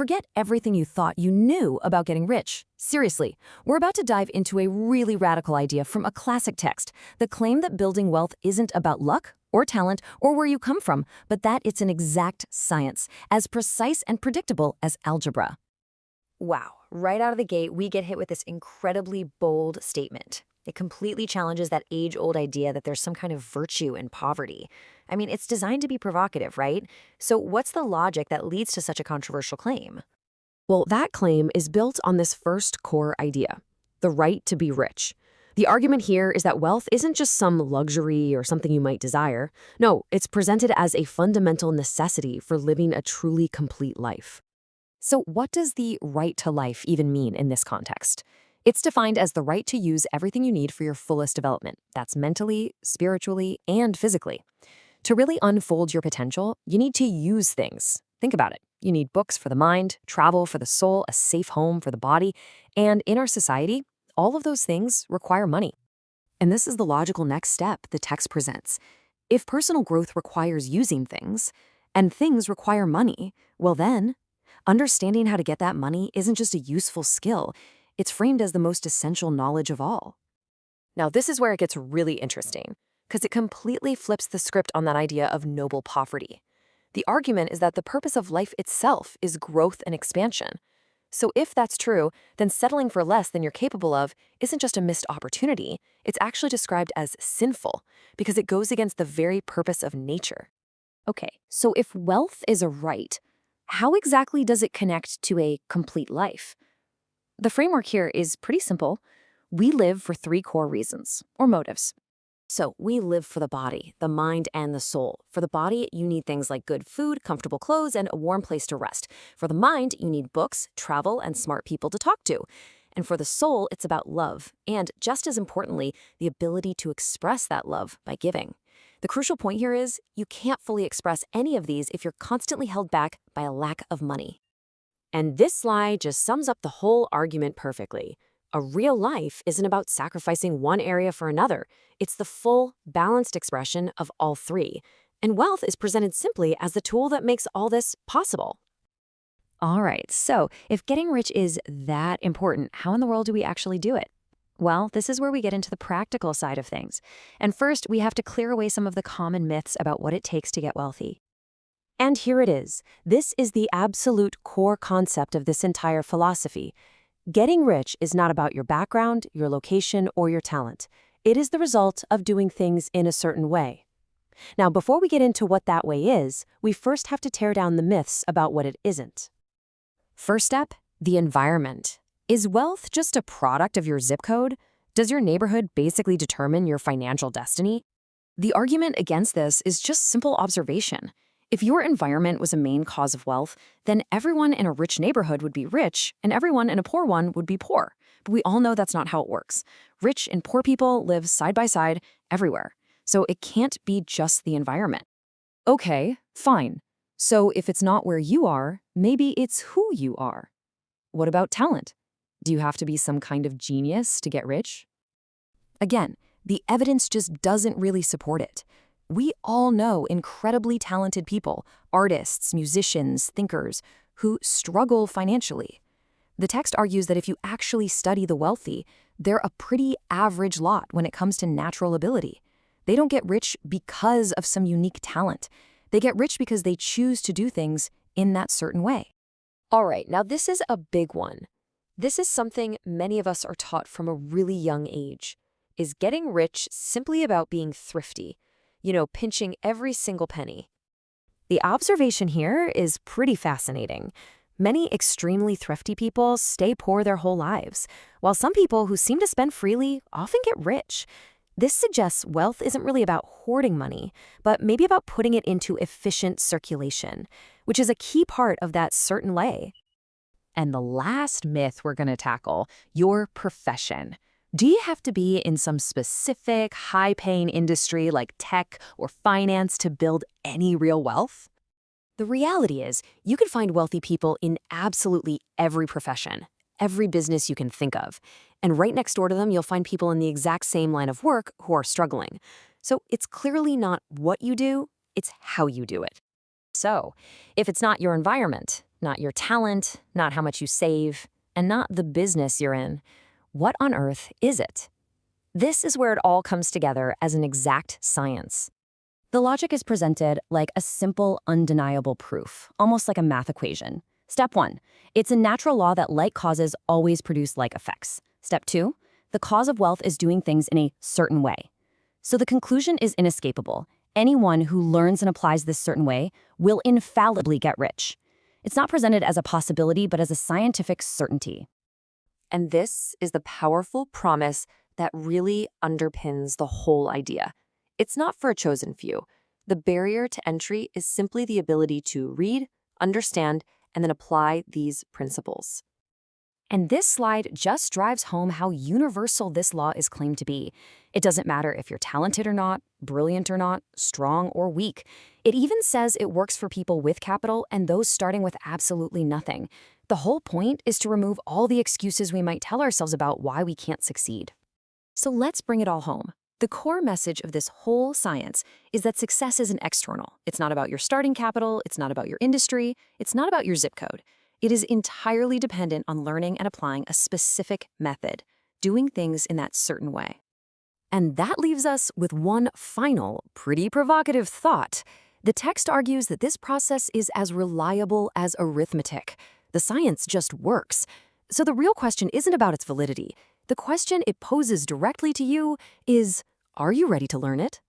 Forget everything you thought you knew about getting rich. Seriously, we're about to dive into a really radical idea from a classic text, the claim that building wealth isn't about luck or talent or where you come from, but that it's an exact science, as precise and predictable as algebra. Wow, right out of the gate, we get hit with this incredibly bold statement. It completely challenges that age-old idea that there's some kind of virtue in poverty. I mean, it's designed to be provocative, right? So what's the logic that leads to such a controversial claim? Well, that claim is built on this first core idea, the right to be rich. The argument here is that wealth isn't just some luxury or something you might desire. No, it's presented as a fundamental necessity for living a truly complete life. So what does the right to life even mean in this context? It's defined as the right to use everything you need for your fullest development. That's mentally, spiritually, and physically. To really unfold your potential, you need to use things. Think about it. You need books for the mind, travel for the soul, a safe home for the body, and in our society, all of those things require money. And this is the logical next step the text presents. If personal growth requires using things, and things require money, well then, understanding how to get that money isn't just a useful skill, it's framed as the most essential knowledge of all. Now, this is where it gets really interesting, because it completely flips the script on that idea of noble poverty. The argument is that the purpose of life itself is growth and expansion. So if that's true, then settling for less than you're capable of isn't just a missed opportunity, it's actually described as sinful, because it goes against the very purpose of nature. Okay, so if wealth is a right, how exactly does it connect to a complete life? The framework here is pretty simple. We live for three core reasons, or motives. So we live for the body, the mind, and the soul. For the body, you need things like good food, comfortable clothes, and a warm place to rest. For the mind, you need books, travel, and smart people to talk to. And for the soul, it's about love, and just as importantly, the ability to express that love by giving. The crucial point here is you can't fully express any of these if you're constantly held back by a lack of money. And this slide just sums up the whole argument perfectly. A real life isn't about sacrificing one area for another. It's the full, balanced expression of all three. And wealth is presented simply as the tool that makes all this possible. All right, so if getting rich is that important, how in the world do we actually do it? Well, this is where we get into the practical side of things. And first, we have to clear away some of the common myths about what it takes to get wealthy. And here it is. This is the absolute core concept of this entire philosophy. Getting rich is not about your background, your location, or your talent. It is the result of doing things in a certain way. Now, before we get into what that way is, we first have to tear down the myths about what it isn't. First step, the environment. Is wealth just a product of your zip code? Does your neighborhood basically determine your financial destiny? The argument against this is just simple observation. If your environment was a main cause of wealth, then everyone in a rich neighborhood would be rich, and everyone in a poor one would be poor. But we all know that's not how it works. Rich and poor people live side by side everywhere. So it can't be just the environment. Okay, fine. So if it's not where you are, maybe it's who you are. What about talent? Do you have to be some kind of genius to get rich? Again, the evidence just doesn't really support it. We all know incredibly talented people, artists, musicians, thinkers, who struggle financially. The text argues that if you actually study the wealthy, they're a pretty average lot when it comes to natural ability. They don't get rich because of some unique talent. They get rich because they choose to do things in that certain way. All right, now this is a big one. This is something many of us are taught from a really young age. Is getting rich simply about being thrifty? Pinching every single penny. The observation here is pretty fascinating. Many extremely thrifty people stay poor their whole lives, while some people who seem to spend freely often get rich. This suggests wealth isn't really about hoarding money, but maybe about putting it into efficient circulation, which is a key part of that certain lay. And the last myth we're going to tackle, your profession. Do you have to be in some specific high-paying industry like tech or finance to build any real wealth? The reality is, you can find wealthy people in absolutely every profession, every business you can think of. And right next door to them, you'll find people in the exact same line of work who are struggling. So it's clearly not what you do, it's how you do it. So, if it's not your environment, not your talent, not how much you save, and not the business you're in. What on earth is it? This is where it all comes together as an exact science. The logic is presented like a simple, undeniable proof, almost like a math equation. Step 1. It's a natural law that like causes always produce like effects. Step 2. The cause of wealth is doing things in a certain way. So the conclusion is inescapable. Anyone who learns and applies this certain way will infallibly get rich. It's not presented as a possibility, but as a scientific certainty. And this is the powerful promise that really underpins the whole idea. It's not for a chosen few. The barrier to entry is simply the ability to read, understand, and then apply these principles. And this slide just drives home how universal this law is claimed to be. It doesn't matter if you're talented or not, brilliant or not, strong or weak. It even says it works for people with capital and those starting with absolutely nothing. The whole point is to remove all the excuses we might tell ourselves about why we can't succeed. So let's bring it all home. The core message of this whole science is that success isn't external. It's not about your starting capital. It's not about your industry. It's not about your zip code. It is entirely dependent on learning and applying a specific method, doing things in that certain way. And that leaves us with one final, pretty provocative thought. The text argues that this process is as reliable as arithmetic. The science just works. So the real question isn't about its validity. The question it poses directly to you is, are you ready to learn it?